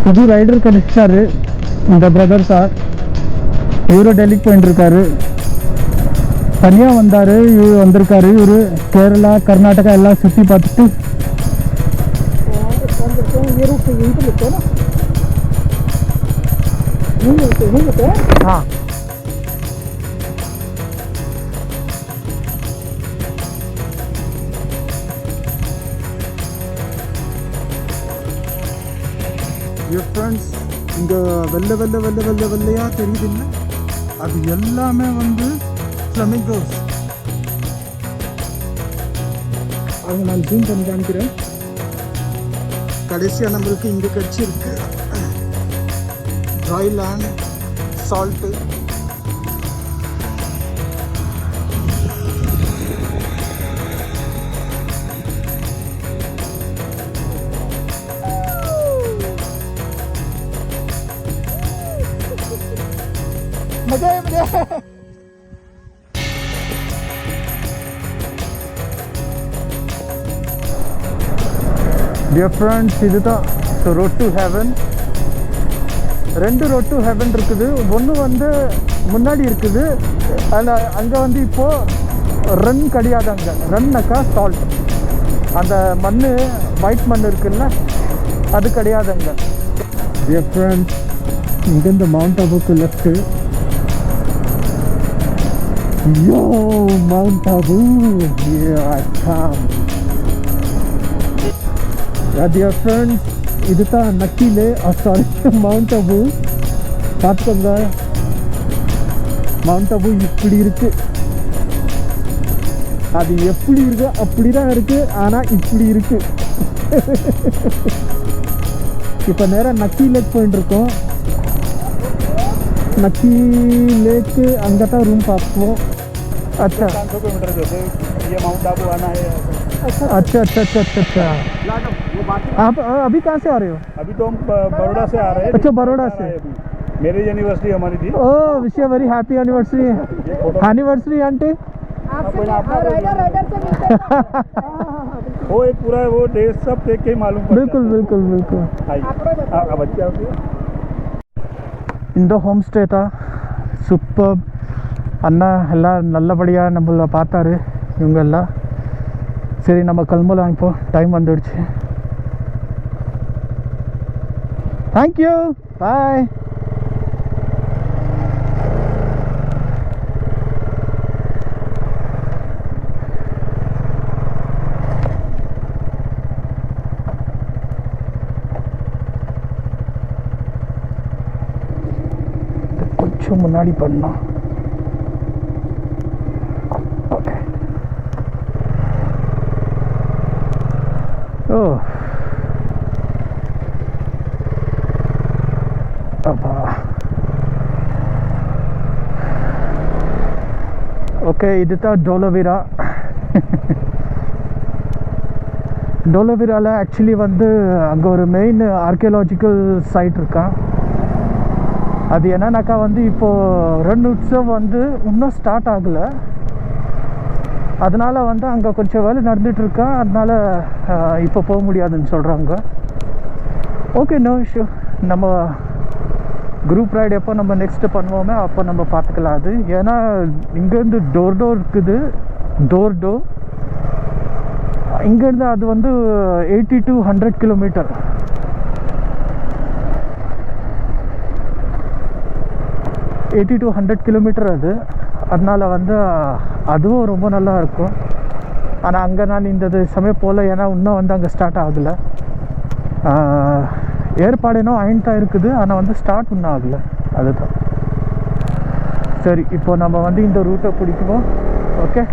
புது ரைடர் கிடைச்சாரு இந்த brother sir. இவரு டெல்லிக்கு போயிட்டு இருக்காரு. தனியாக வந்தார். இவர் வந்திருக்காரு. இவர் கேரளா கர்நாடகா எல்லாம் சுற்றி பார்த்துட்டு हाँ ஃப்ரெண்ட்ஸ், இங்கே வெள்ளை வெள்ளை வெள்ளை வெள்ளை வெள்ளையாக தெரியுதுல்ல, அது எல்லாமே வந்து ஃப்ளமிங்கோஸ். அது நான் ஜூம் பண்ணி காமிக்கிறேன். கடைசியாக நம்மளுக்கு இங்கே கிடச்சிருக்கு ட்ரை லேண்ட் சால்ட்டு. मजा है मजा है. Dear friends, இதுதான் ரோட் டு ஹெவன். ரெண்டு ரோட் டு ஹெவன் இருக்குது. ஒன்று வந்து முன்னாடி இருக்குது, அதில் அங்கே வந்து இப்போது ரன் கிடையாது. அங்கே ரன்னாக்கா சால்ட், அந்த மண் ஒயிட் மண் இருக்குல்ல, அது கிடையாது அங்கே. Dear friends, இங்கேருந்து மவுண்ட் ஆபுக்கு left. Yo, Mount Abu, here I come. Dear friends, இதுதான் நக்கிலே, சாரி, மவுண்ட் அபு. பார்த்துக்கோங்க, மவுண்ட் அபு இப்படி இருக்கு. அது எப்படி இருக்கு அப்படி தான் இருக்கு, ஆனால் இப்படி இருக்கு. இப்போ நேராக நக்கி லேக் போயிட்டு இருக்கோம். नक्की लेक अंदर का रूम आपको. अच्छा 500 किलोमीटर जैसे ये माउंट आबू आना है. अच्छा अच्छा अच्छा अच्छा अच्छा. आप अभी कहाँ से आ रहे हो? अभी तो हम बड़ौदा से आ रहे हैं. अच्छा, बड़ौदा से. मेरी एनिवर्सरी हमारी थी. Oh, wish you very happy anniversary. Anniversary aunty. वो एक पूरा वो डेट सब देख के मालूम पड़ता है. बिल्कुल बिल्कुल बिल्कुल. बच्चे होती है. இந்த ஹோம் ஸ்டே தான் சூப்பர். அண்ணா எல்லாம் நல்லபடியாக நம்மள பார்த்தாரு. இவங்க எல்லாம் சரி, நம்ம கிளம்பலாம், இப்போ டைம் வந்துடுச்சு. தேங்க்யூ, பாய். முன்னாடி பண்ணோம். ஓகே. ஓ அப்பா. ஓகே, இதுதான் டோலோவிரா. டோலோவிராவில் ஆக்சுவலி வந்து அங்கே ஒரு மெயின் ஆர்கியாலஜிக்கல் சைட் இருக்கான். அது என்னன்னாக்கா வந்து இப்போது ரன் உற்சவ் வந்து இன்னும் ஸ்டார்ட் ஆகலை. அதனால் வந்து அங்கே கொஞ்சம் வேலை நடந்துகிட்ருக்கா. அதனால் இப்போ போக முடியாதுன்னு சொல்கிறாங்க. Okay, no issue. நம்ம குரூப் ரைடு எப்போ நம்ம நெக்ஸ்ட்டு பண்ணுவோமே அப்போ நம்ம பார்த்துக்கலாம். அது ஏன்னா இங்கேருந்து டோர் இருக்குது. டோர் இங்கேருந்து அது வந்து 80 to 100 kilometre. Eighty to 100 kilometre அது. அதனால் வந்து அதுவும் ரொம்ப நல்லா இருக்கும். ஆனால் அங்கே நான் இந்த சமயம் போல், ஏன்னா இன்னும் வந்து அங்கே ஸ்டார்ட் ஆகலை. ஏற்பாடு இன்னும் ஆயின்ட்டு இருக்குது, ஆனால் வந்து ஸ்டார்ட் இன்னும் ஆகலை. அதுதான். சரி, இப்போ நம்ம வந்து இந்த ரூட்டை பிடிக்குவோம். ஓகே,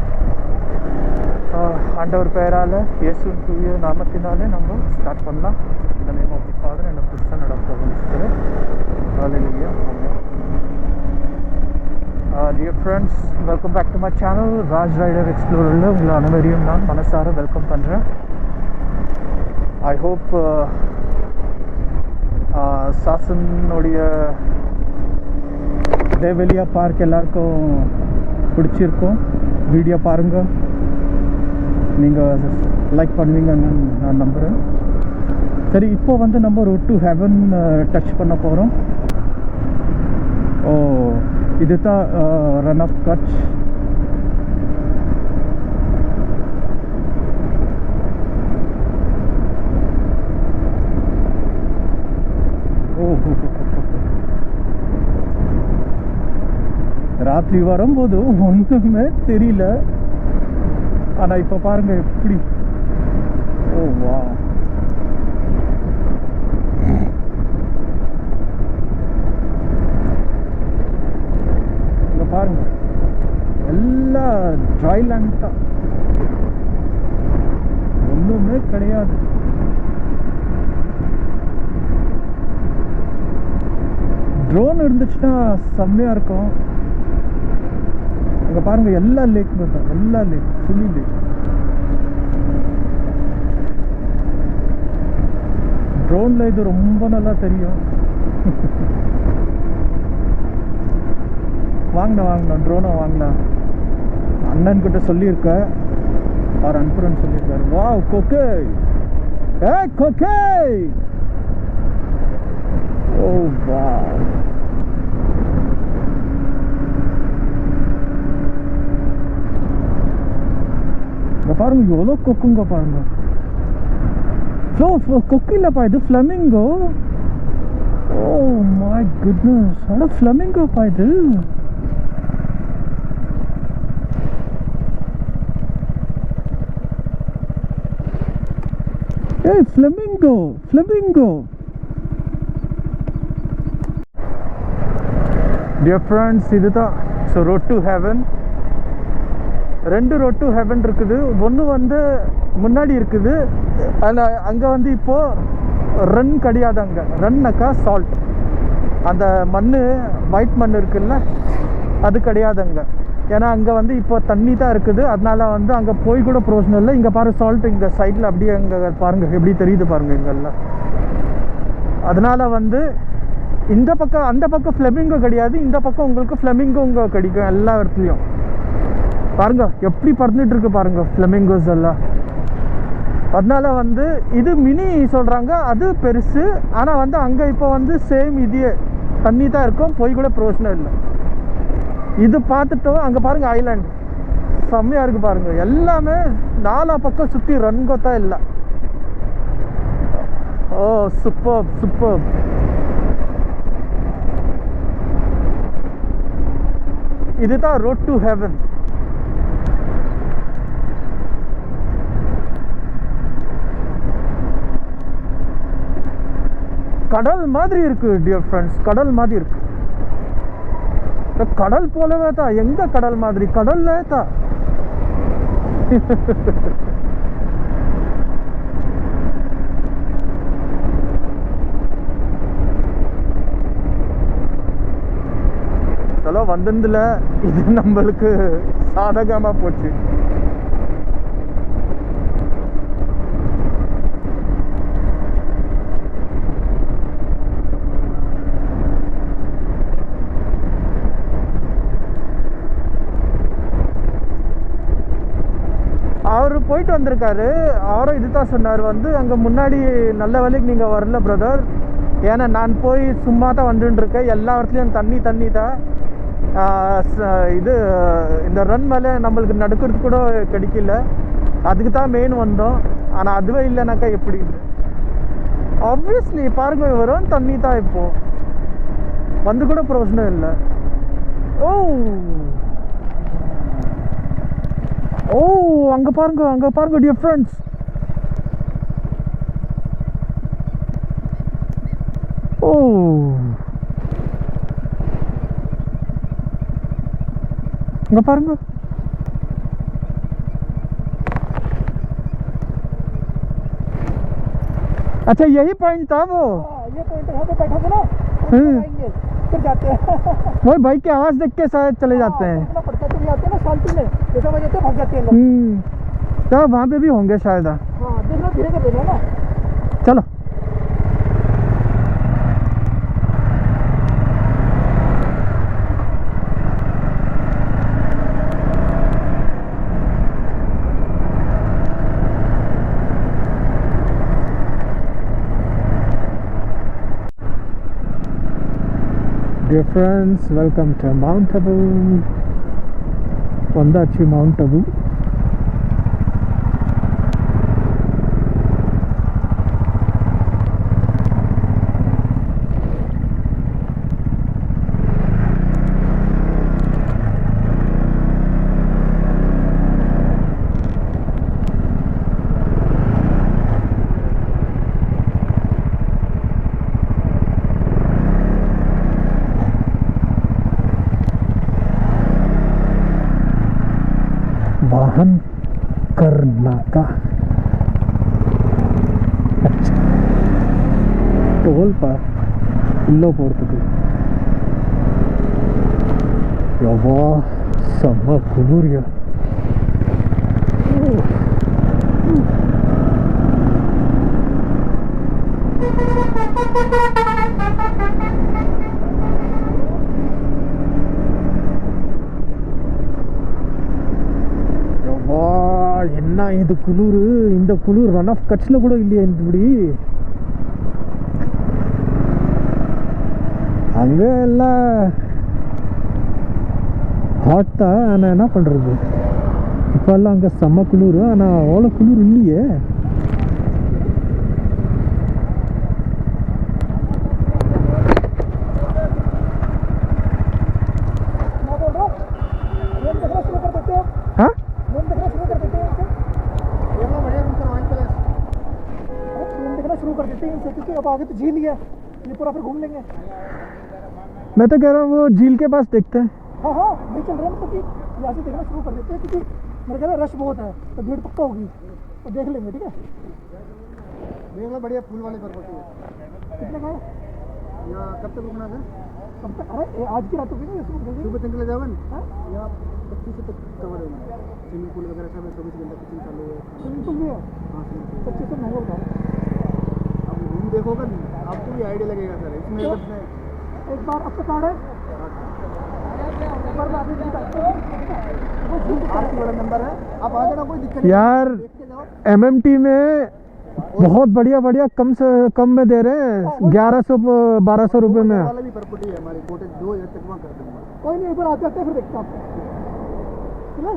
ஆண்டவர் பெயரால் இயேசுவின் தூய நாமத்தினாலே நம்ம ஸ்டார்ட் பண்ணலாம். இந்த name of the father and of the son and of the holy spirit. Hallelujah. Dear friends, welcome back to my channel. Raj Rider Explorer. உங்களை அனைவரையும் நான் மனசார வெல்கம் பண்ணுறேன். ஐ ஹோப் சாசனுடைய தேவலியா பார்க் எல்லாருக்கும் பிடிச்சிருக்கும். வீடியோ பாருங்கள், நீங்கள் லைக் பண்ணுவீங்கன்னு நான் நம்புகிறேன். சரி, இப்போ வந்து நம்ம ரோட் டு ஹெவன் டச் பண்ண போகிறோம். ஓ, இதுதான் ரன் ஆஃப் கட்ச். ஓ, ராத்திரி வரும்போது ஒன்றுமே தெரியல. ஆனால் இப்போ பாருங்க எப்படி. ஓ வா, இங்க பாருங்க, எல்லாம் ட்ரை லேண்ட் தான், ஒன்றுமே கிடையாது. ட்ரோன் இருந்துச்சுன்னா செம்மையாக இருக்கும். அங்கே பாருங்க, எல்லா லேக் தான், எல்லா லேக், சுழி லேக். ட்ரோனில் இது ரொம்ப நல்லா தெரியும். வாங்கினா ட்ரோனை வாங்கினா அண்ணன் கிட்ட சொல்லியிருக்க, அவர் அனுப்புறேன்னு சொல்லியிருக்காரு. வா கொக்கே, ஏ கொக்கே, ஓ வா. இங்க பாருங்க எவ்வளோ கொக்குங்க பாருங்க. கொக்கு இல்லப்பா, இது ஃப்ளமிங்கோ. ஓ மை குட்னஸ், அட ஃப்ளமிங்கோப்பா இது. ஏய் ஃப்ளமிங்கோ, ஃப்ளமிங்கோ. டியர் ஃப்ரெண்ட்ஸ், இதுதான் ஸோ ரோட் டு ஹெவன். ரெண்டு ரோட் டு ஹெவன் இருக்குது. ஒன்று வந்து முன்னாடி இருக்குது, அதில் அங்கே வந்து இப்போது ரன் கிடையாது. அங்கே ரன்னாக்கா சால்ட், அந்த மண், ஒயிட் மண் இருக்குல்ல, அது கிடையாது அங்கே. ஏன்னா அங்கே வந்து இப்போ தண்ணி தான் இருக்குது. அதனால வந்து அங்கே போய் கூட பிரோஜனம் இல்லை. இங்கே பாரு சால்ட், இங்கே சைடில் அப்படியே அங்கே பாருங்கள் எப்படி தெரியுது பாருங்கள் இங்கெல்லாம். அதனால் வந்து இந்த பக்கம், அந்த பக்கம் ஃப்ளமிங்கோ கிடையாது, இந்த பக்கம் உங்களுக்கு ஃப்ளமிங்கோ இங்கே கிடைக்கும் எல்லா இடத்துலையும். பாருங்க எப்படி பறந்துட்டு இருக்கு பாருங்க ஃப்ளமிங்கோஸ் எல்லாம். அதனால வந்து இது மினி சொல்கிறாங்க, அது பெருசு. ஆனால் வந்து அங்கே இப்போ வந்து சேம் இதே தண்ணி தான் இருக்கும், போய் கூட பிரோஜனம் இல்லை. இது பார்த்துட்டோம். அங்கே பாருங்கள் ஐலாண்ட் செம்மையாக இருக்குது பாருங்கள். எல்லாமே நாலா பக்கம் சுற்றி ரன்கோ தான் இல்லை. ஓ சூப்பர் சூப்பர். இதுதான் ரோட் டு ஹெவன். கடல் மாதிரி இருக்கு டியர் ஃப்ரெண்ட்ஸ், கடல் மாதிரி இருக்கு. கடல் போலவே தான். எங்க கடல் மாதிரி, கடல்ல தான். சொல்ல வந்ததுல இது நம்மளுக்கு சாதகமா போச்சு. அவர் போயிட்டு வந்திருக்காரு. அவரும் இதுதான் சொன்னார், வந்து அங்கே முன்னாடி நல்ல வேலைக்கு நீங்கள் வரல பிரதர். ஏன்னா நான் போய் சும்மா தான் வந்துட்டுருக்கேன், எல்லா இடத்துலையும் தண்ணி தான். இது இந்த ரன் மேலே நம்மளுக்கு நடக்கிறது கூட கிடைக்கல, அதுக்கு தான் மெயின் வந்தோம். ஆனால் அதுவே இல்லைனாக்கா எப்படி? ஆப்வியஸ்லி பாருங்க, வரும் தண்ணி தான், இப்போது வந்து கூட பிரயோஜனம் இல்லை. ஓ ஓ, அங்கே பாருங்க டியர் ஃப்ரெண்ட்ஸ். ஓ अங்கே பாருங்க. अच्छा यही पॉइंट था वो? ये पॉइंट यहाँ पे बैठा था ना, फिर जाते हैं। वही भाई की आवाज़ देख के शायद चले जाते हैं। पड़ता तो नहीं आते ना शांति में, जैसा वजह से भाग जाते हैं लोग। तो वहाँ पे भी होंगे शायद। हाँ देखना, धीरे कर देना ना। चलो Dear friends, welcome to Mount Abu. வந்தாச்சு Mount Abu. वाहन कर्नाका टोल पर इल्लो पोर्तुगल यव्वा सम्मा कुलूरिया என்ன இது குளிர் இந்த குளிர் ரன் ஆஃப் கட்சில் கூட இல்லையா இப்படி அங்கே எல்லாம் ஹாட் தான் ஆனால் என்ன பண்ணுறது இப்போல்லாம் அங்கே செம்ம குளிர் ஆனால் அவ்வளோ குளிர் இல்லையே आगे तो झील ही है, ये पूरा फिर घूम लेंगे। मैं तो कह रहा हूँ वो झील के पास देखते हैं। हाँ हाँ नहीं चल रहे हैं मतलब कि यहाँ से देखना शुरू कर देते हैं क्योंकि मेरे ख्याल रश बहुत है तो भीड़ पक्का होगी तो देख लेंगे ठीक है। देख लो बढ़िया फूल वाले प्रॉपर्टी है। कितने का है यहाँ कब तक रुकना है? कब तक? अरे आज की रात होगी ना सुबह तक ले जावन यहाँ 25 तक कवर है स्विमिंग पूल वगैरह सब 24 घंटा किचन चालू है। स्विमिंग पूल भी है? हाँ 25 से महंगा होगा। देखोगे आपको भी आइडिया लगेगा सर इसमें एक बार आपका कार्ड है बड़ा नंबर है आप आ जाना कोई दिक्कत यार MMT में बहुत बढ़िया बढ़िया कम से कम में दे रहे हैं 1100-1200 रुपये में वाला भी प्रॉपर्टी है हमारी कोटेज 2000 तक वहाँ कर दूंगा कोई नहीं एक बार आते आते फिर देखते आपको चलो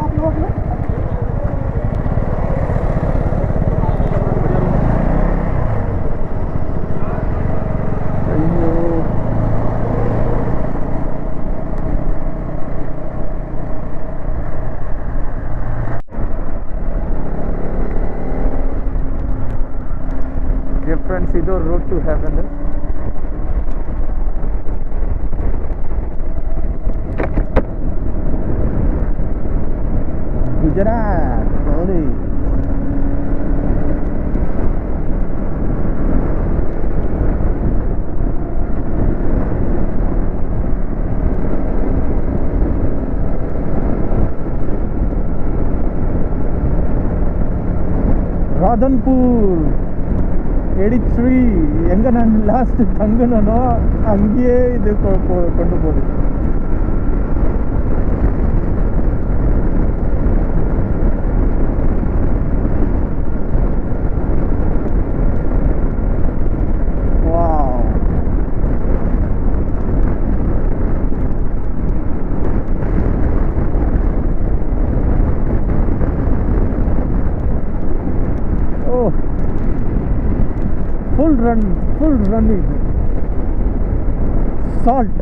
आप लोग फ्रेंड्स इधर रोड टू हेवन है गुजरात ராதன்பூர் 83 எங்கே நான் லாஸ்ட்டு தங்கினோ அங்கேயே இது கொண்டு போகுது full run is salt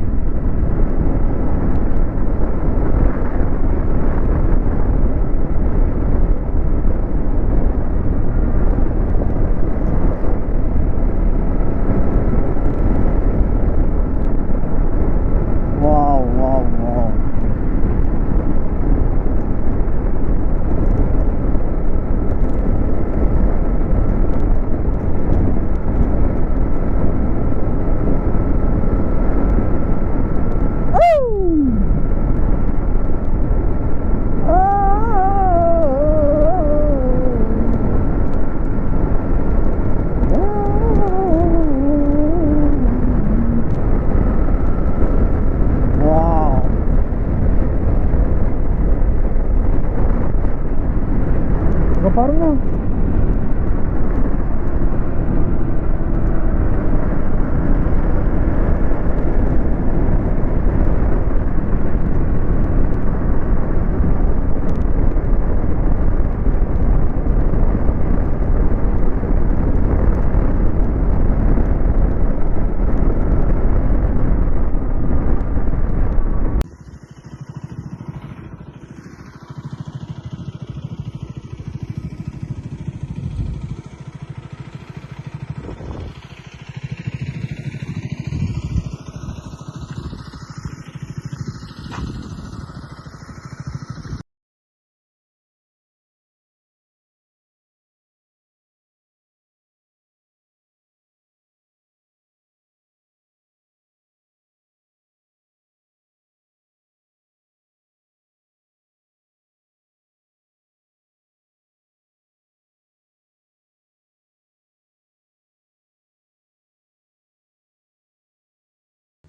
wow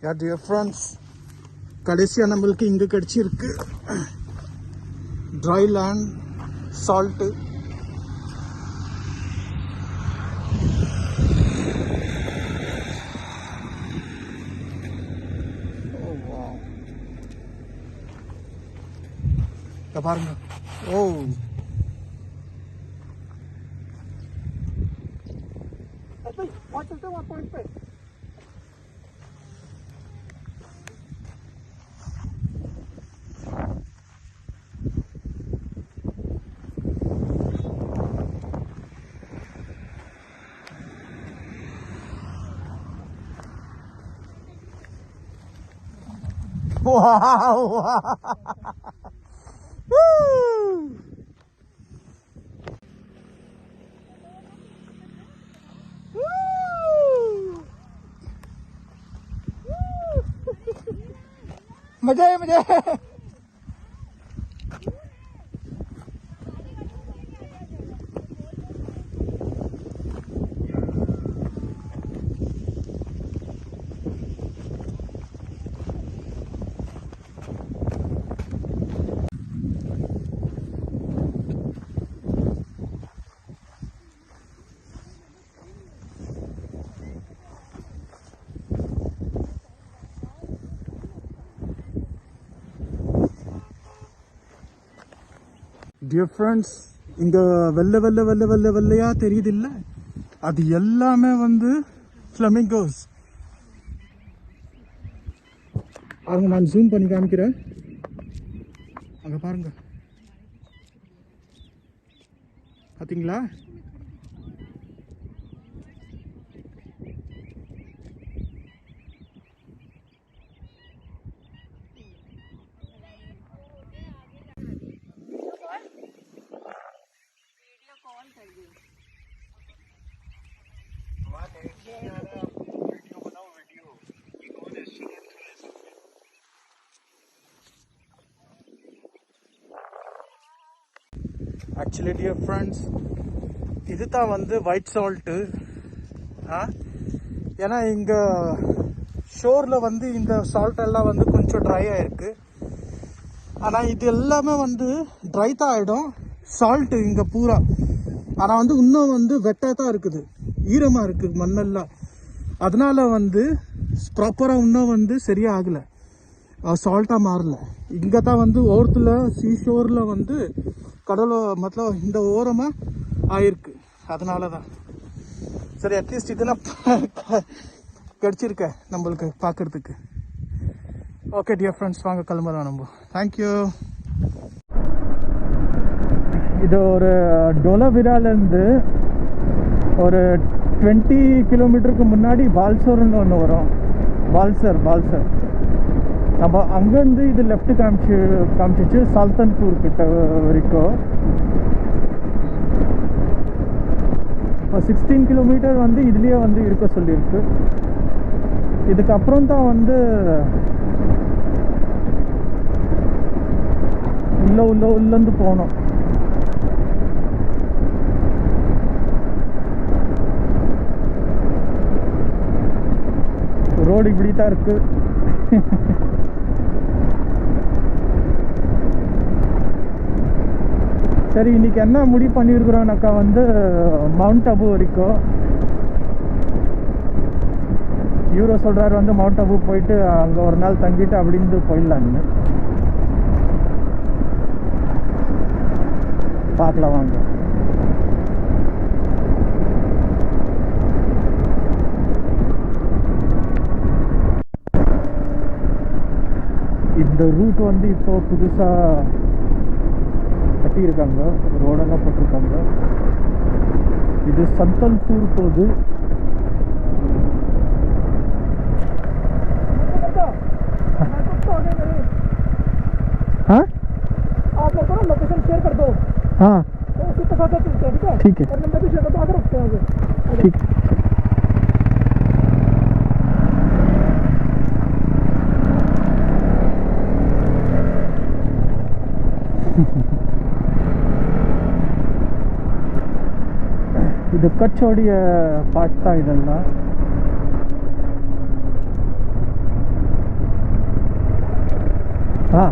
Yeah, dear friends, கடைசியா நம்மளுக்கு இங்க கிடைச்சிருக்கு dry land, salt. Oh wow. இங்க பாருங்க. Oh. वहाँ चलते हैं वहाँ पॉइंट पे Wow. Woo. मजा है मजा है டியர் ஃப்ரெண்ட்ஸ், இங்கே வெள்ளையாக தெரியுது இல்லை, அது எல்லாமே வந்து ஃப்ளமிங்கோஸ். பாருங்க, நான் ஜூம் பண்ணி காமிக்கிறேன். அங்கே பாருங்க, பார்த்தீங்களா? ஆக்சுவலி டியர் ஃப்ரெண்ட்ஸ், இது தான் வந்து ஒயிட் சால்ட்டு. ஏன்னா இங்கே ஷோரில் வந்து இந்த சால்ட் எல்லாம் வந்து கொஞ்சம் ட்ரை ஆகிருக்கு. ஆனால் இது எல்லாமே வந்து ட்ரை தான் ஆகிடும் சால்ட்டு இங்கே பூரா. ஆனால் வந்து இன்னும் வந்து வெட்டாக தான் இருக்குது, ஈரமாக இருக்குது மண்ணெல்லாம். அதனால வந்து ப்ராப்பராக இன்னும் வந்து சரியாக ஆகலை, சால்ட்டாக மாறல. இங்கே தான் வந்து ஓரத்தில் சீஷோரில் வந்து கடலை மொத்தம் இந்த ஓரமாக ஆயிருக்கு. அதனால தான் சரி, அட்லீஸ்ட் இதெல்லாம் கிடச்சிருக்க நம்மளுக்கு பார்க்குறதுக்கு. ஓகே டியர் ஃப்ரெண்ட்ஸ், வாங்க கிளம்பலாம் நம்ம. தேங்க்யூ. இது ஒரு டோலவிராலேருந்து ஒரு 20 கிலோமீட்டருக்கு முன்னாடி பால்சோர்னு ஒன்று வரும். பால்சர் நம்ம அங்கேருந்து இது லெஃப்ட் காமிச்சிச்சு சால்தன்பூர் கிட்ட வரைக்கும். இப்போ 16 கிலோமீட்டர் வந்து இதுலேயே வந்து இருக்க சொல்லியிருக்கு. இதுக்கப்புறம் தான் வந்து உள்ளேருந்து போகணும். ரோடு இப்படி தான் இருக்கு. சரி, இன்னைக்கு என்ன முடிவு பண்ணியிருக்கிறோம்னாக்கா வந்து மவுண்ட் அபு வரைக்கும். யூரோ சொல்கிறாரு வந்து மவுண்ட் அபு போயிட்டு அங்கே ஒரு நாள் தங்கிட்டு அப்படின்னு போயிடலான்னு. பார்க்கலாம் வாங்க. இந்த ரூட் வந்து இப்போ புதுசாக கட்டியிருக்காங்க, ரோடெல்லாம் போட்டிருக்காங்க. இது சந்தல்பூர் போகுது. हाँ आप लोग ना लोकेशन शेयर कर दो। हाँ तो उसी के साथ चलते हैं, ठीक है। और नंबर भी शेयर कर दो, आगे रखते हैं आगे, ठीक है। இது கட்சோடைய பாட்டு தான் இதெல்லாம். ஆ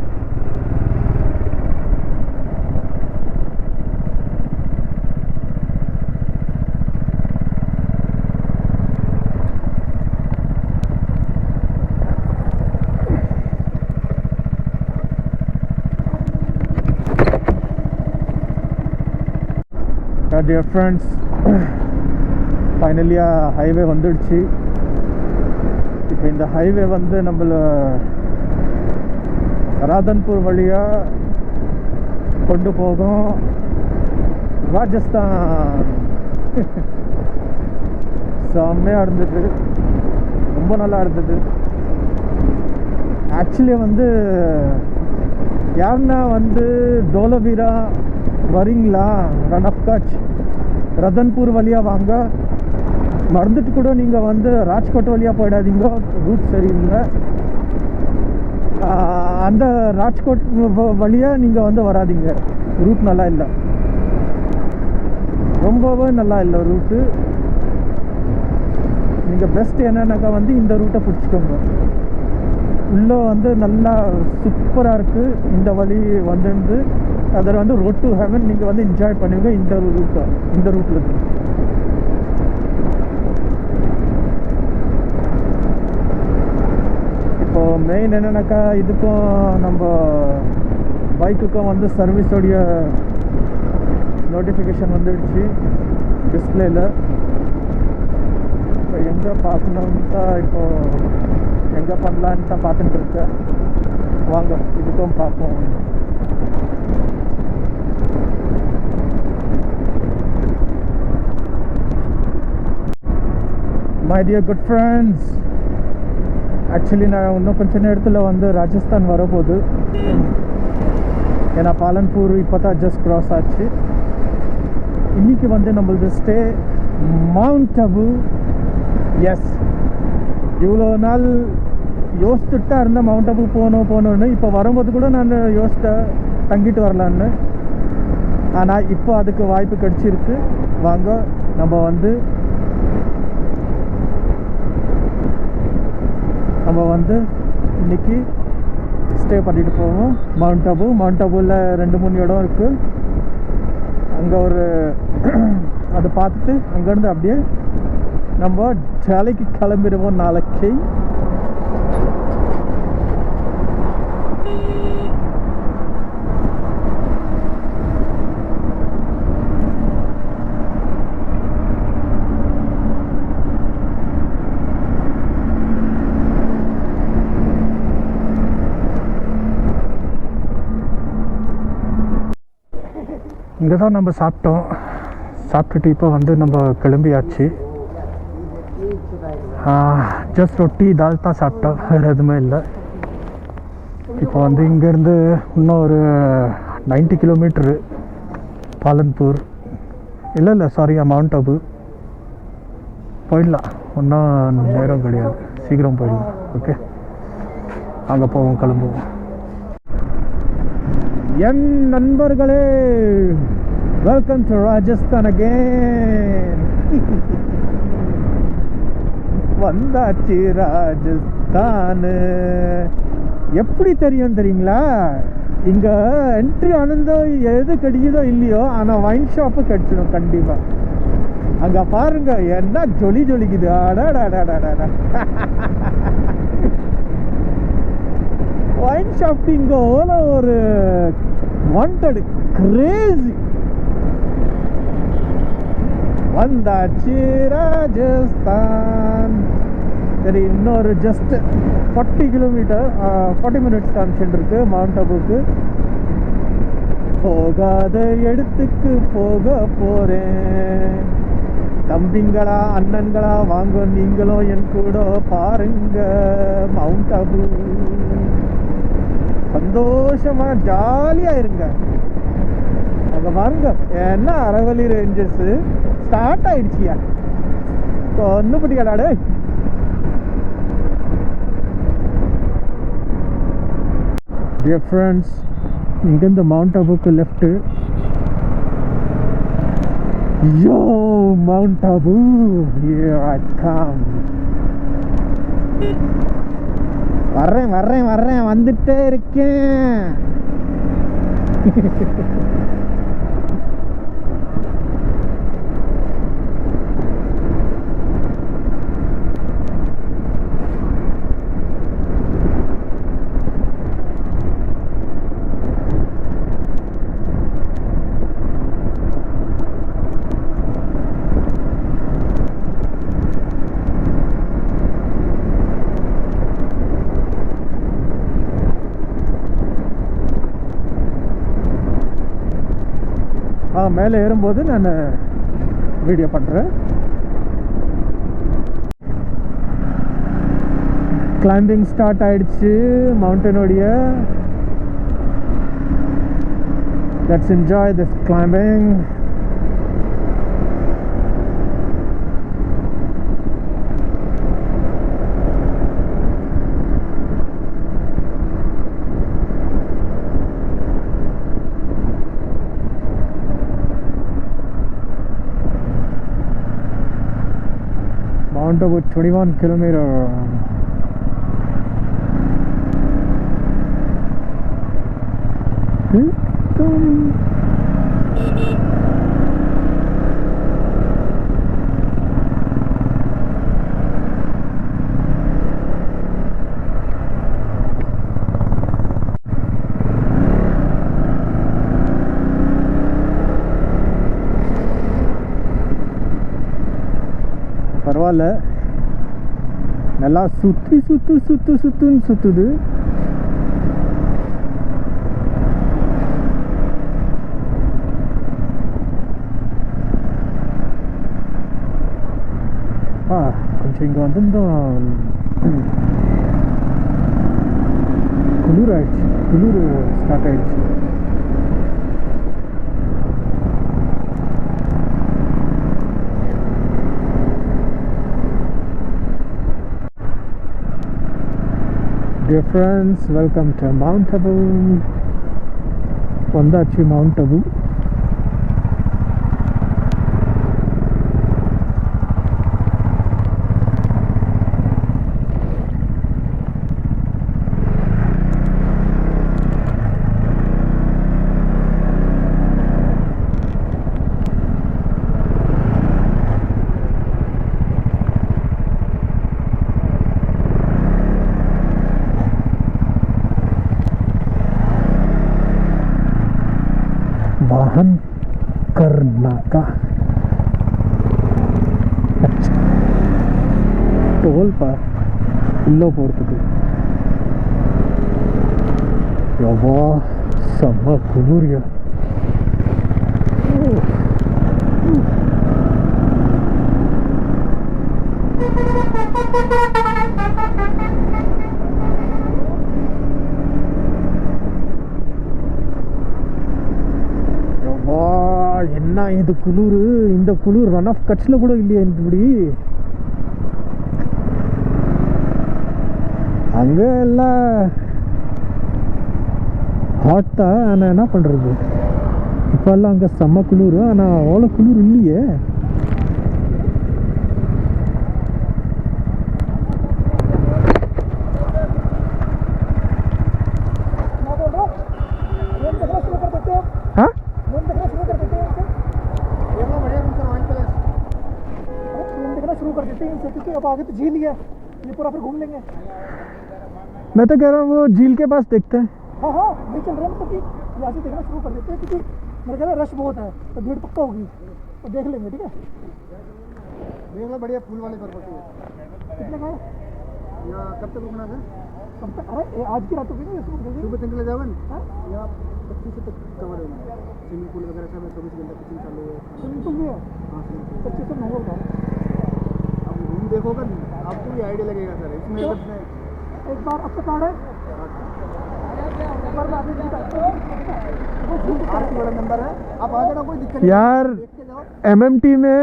dear friends, ஃபைனலியா ஹைவே வந்துடுச்சு. இப்போ இந்த ஹைவே வந்து நம்மள ராதன்பூர் வழியாக கொண்டு போகும் ராஜஸ்தான். செம்மையாக இருந்தது, ரொம்ப நல்லா இருந்தது. ஆக்சுவலி வந்து யாருன்னா வந்து தோலவீரா வரீங்களா, ரன் ஆஃப் கட்ச் ரதன்பூர் வழியாக வாங்க. மறந்துட்டு கூட நீங்கள் வந்து ராஜ்கோட் வழியாக போயிடாதீங்க, ரூட் சரியில்லை. அந்த ராஜ்கோட் வழியாக நீங்கள் வந்து வராதிங்க, ரூட் நல்லா இல்லை, ரொம்பவே நல்லா இல்லை ரூட்டு. நீங்கள் பெஸ்ட் என்னன்னாக்கா வந்து இந்த ரூட்டை பிடிச்சிக்கோங்க. உள்ளே வந்து நல்லா சூப்பராக இருக்குது இந்த வழி வந்துருந்து. அதில் வந்து ரோட் டு ஹெவன் நீங்கள் வந்து என்ஜாய் பண்ணுவீங்க இந்த ரூட்டில் இருக்கு. இப்போது மெயின் என்னென்னாக்கா இதுக்கும் நம்ம பைக்குக்கும் வந்து சர்வீஸோடைய நோட்டிஃபிகேஷன் வந்துடுச்சு டிஸ்பிளேயில். இப்போ எங்கே பார்க்கணுன்ட்டா இப்போது எங்கே பண்ணலான்ட்டு தான் பார்த்துட்டு இருக்கேன். வாங்க இதுக்கும் பார்ப்போம். My dear good friends, actually நான் இன்னும் கொஞ்சம் நேரத்தில் வந்து ராஜஸ்தான் வரப்போகுது. ஏன்னா பாலன்பூர் இப்போ தான் ஜஸ்ட் க்ராஸ் ஆச்சு. இன்றைக்கி வந்து நம்மளது ஸ்டே மவுண்ட் அபு. எஸ், இவ்வளோ நாள் யோசிச்சுட்டு தான் இருந்தேன் மவுண்ட் அபு போகணுன்னு. இப்போ வரும்போது கூட நான் யோசித்தேன் தங்கிட்டு வரலான்னு. ஆனால் இப்போ அதுக்கு வாய்ப்பு கிடச்சிருக்கு. வாங்க நம்ம வந்து இன்றைக்கி ஸ்டே பண்ணிட்டு போவோம் மவுண்ட் அபு. மவுண்ட் அபுவில் 2-3 இடம் இருக்குது. அங்கே ஒரு அதை பார்த்துட்டு அங்கேருந்து அப்படியே நம்ம டெல்லிக்கு கிளம்பிடுவோம் நாளைக்கு. இங்கே தான் நம்ம சாப்பிட்டுட்டு இப்போ வந்து நம்ம கிளம்பியாச்சு. ஜஸ்ட் ரொட்டி தால் தான் சாப்பிட்டோம், வேறு எதுவுமே இல்லை. இப்போ வந்து இங்கேருந்து இன்னும் ஒரு 90 கிலோமீட்ரு பாலன்பூர், இல்லை சாரி மவுண்ட் அபு போயிடலாம். ஒன்றும் நேரம் கிடையாது, சீக்கிரம் போயிடலாம். ஓகே, அங்கே போவோம், கிளம்புவோம். என் நண்பர்களே, வெல்கம் டு ராஜஸ்தான் அகேன். வந்தாச்சு ராஜஸ்தான். எப்படி தெரியுங்களா, இங்கே என்ட்ரி ஆனந்தோ எது கிடைக்குதோ இல்லையோ, ஆனால் வைன் ஷாப்பு கிடைச்சிடும் கண்டிப்பாக. அங்கே பாருங்க என்ன ஜொலிக்குது. அடாடாடாடாடா, வைன் ஷாப் இங்கே ஒரு வாண்டட் கிரேசி. வந்தாச்சு ராஜஸ்தான். சரி, இன்னொரு ஜஸ்ட் 40 மினிட்ஸ் காமிச்சுட்டு இருக்கு மவுண்ட் அபுக்கு. போகாத இடத்துக்கு போக போறேன். தம்பிங்களா அண்ணன்களா வாங்க நீங்களும் என் கூட பாருங்க மவுண்ட் அபு. சந்தோஷமா ஜாலியா இருங்க. அங்க பாருங்க என்ன அரவலி ரேஞ்சஸ் ஸ்டார்ட் ஆயிடுச்சியா, ஒன்னும் பிடிக்காடா. டியர் ஃப்ரெண்ட்ஸ், இங்கேருந்து மவுண்ட் அபுக்கு left. Yo Mount Abu, here I come. வர்றேன் வர்றேன் வர்றேன் வந்துட்டே இருக்கேன். மேலே ஏறும்போது நான் வீடியோ பண்ணுறேன். கிளைம்பிங் ஸ்டார்ட் ஆயிடுச்சு மவுண்டனோடைய. Let's enjoy this climbing. Mount Abu 21 kilometer. பரவாயில்ல, நல்லா சுத்துன்னு சுத்துது. கொஞ்சம் இங்கே வந்திருந்தோம், குளிர் ஆயிடுச்சு, குளிர் ஸ்டார்ட் ஆயிடுச்சு. Dear friends, welcome to Mount Abu. Vandachi Mount Abu. वाहन कर्नाका टोल पर इल्लो पोर्तुगल यवा समा कुलूरिया என்ன இது குளிர். இந்த குளிர் ரன் ஆஃப் கட்சில் கூட இல்லையா இப்படி. அங்கே எல்லாம் ஹாட் தான், ஆனால் என்ன பண்ணுறது, இப்போல்லாம் அங்கே செம்ம குளிர், ஆனால் அவ்வளோ குளிர் இல்லையே. क्योंकि अब आगे तो झील ही है, ये पूरा फिर घूम लेंगे। मैं तो कह रहा हूँ वो झील के पास देखते हैं। हाँ हाँ नहीं चल रहे हैं, मतलब कि यहाँ से देखना शुरू कर देते हैं, क्योंकि मेरे ख्याल रश बहुत है तो भीड़ पक्का होगी, तो देख लेंगे। ठीक है, देख लो, बढ़िया फूल वाले पर होती है। कितने का है यहाँ, कब तक रुकना है? कब तक? अरे आज की रात रुकेंगे, सुबह तक ले जाओगे यहाँ 25 तक कवर है, स्विमिंग पूल वगैरह सब 24 घंटे किचन चालू है। स्विमिंग पूल भी है? हाँ, 25 महंगा होगा। रूम देखोगे आपको भी आइडिया लगेगा सर। इसमें एक बार आपका कार्ड है, बड़ा नंबर है, आप आ जाना, कोई दिक्कत नहीं यार। MMT में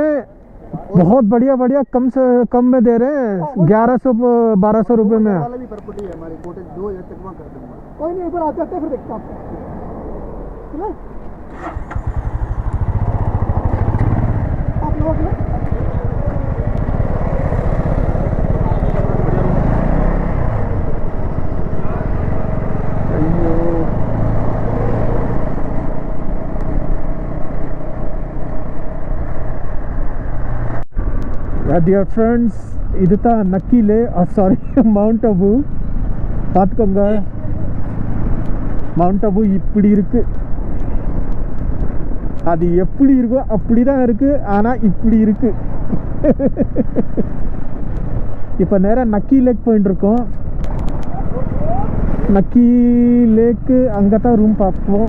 बहुत बढ़िया बढ़िया कम से कम में दे रहे हैं, 1100-1200 रुपये में। वाला भी प्रॉपर्टी है हमारी, कॉटेज 2000 तक वहाँ कर दूँगा। कोई नहीं, एक बार आते आते फिर देखते हैं आपको। आप लोग டியர் ஃப்ரெண்ட்ஸ், இதுதான் நக்கிலே, சாரி மவுண்ட் அபு. பார்த்துக்கோங்க, மவுண்ட் அபு இப்படி இருக்கு. அது எப்படி இருக்கோ அப்படி தான் இருக்கு, ஆனால் இப்படி இருக்கு. இப்போ நேராக நக்கி லேக் போயிட்டு இருக்கோம். நக்கி லேக்கு அங்கே தான் ரூம் பார்ப்போம்.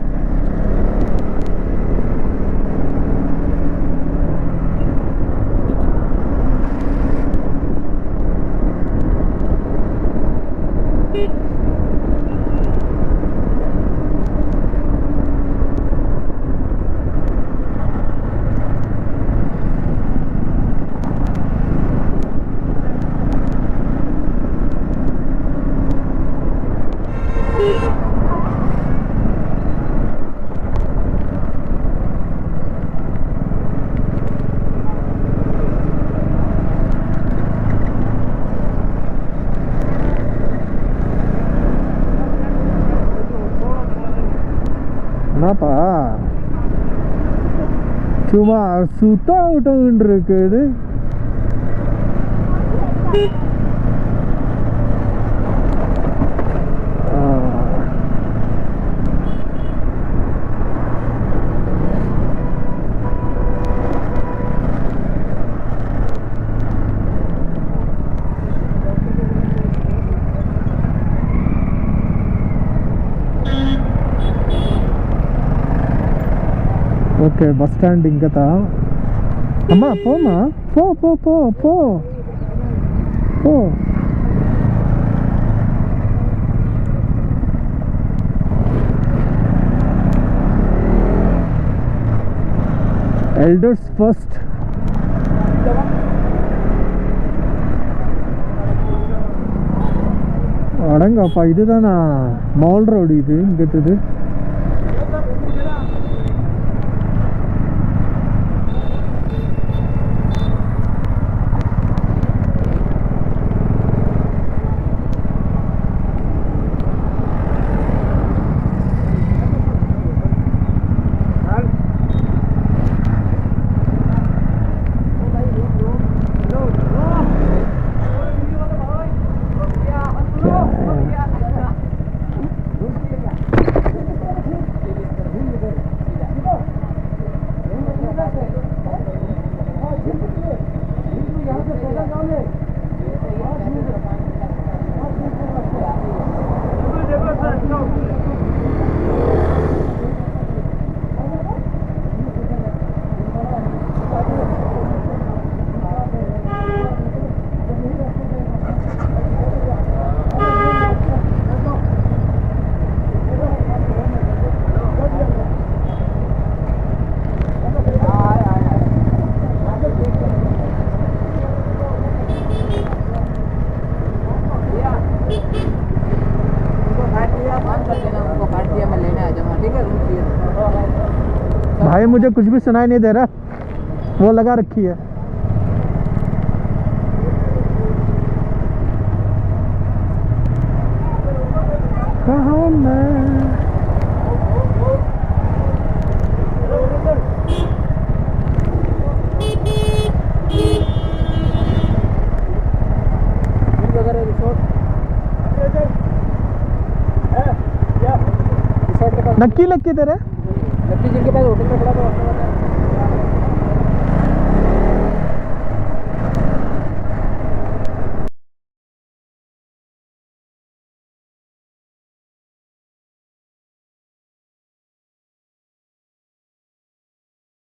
என்னப்பா சும்மா சுத்தா விட்டு இருக்குது. ஓகே, பஸ் ஸ்டாண்ட் இங்கே தான். அம்மா போம்மா, போ போ போ போ போ. Elders first. அடங்கப்பா, இதுதானா மால் ரோடு? இது இங்கேது. भाई मुझे कुछ भी सुनाई नहीं दे रहा, वो लगा रखी है। कहाँ मैं नक्की लग किधर है? नक्की जिनके पास होटल में खड़ा था।